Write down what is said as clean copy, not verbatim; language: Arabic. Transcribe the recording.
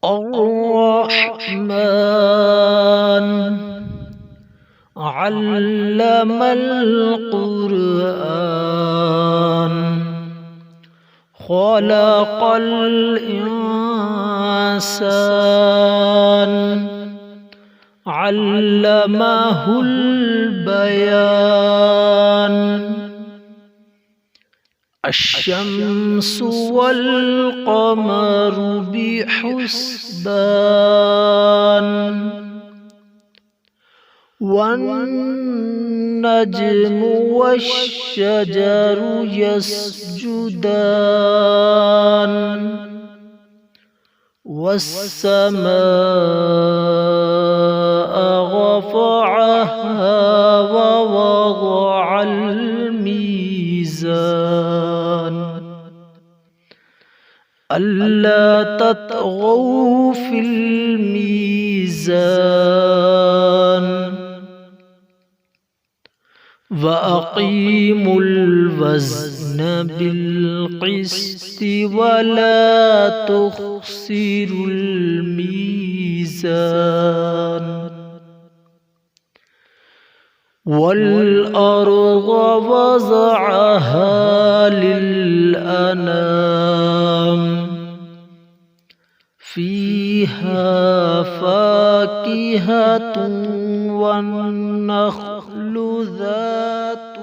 الرحمن علم القرآن خلق الإنسان علمه البيان الشمس والقمر بحسبان والنجم والشجر يسجدان والسماء رفعها ووضع الميزان ألا تطغوا في الميزان وأقيموا الوزن بالقسط ولا تخسروا الميزان والأرض وضعها للأنام فيها فاكهة والنخل ذات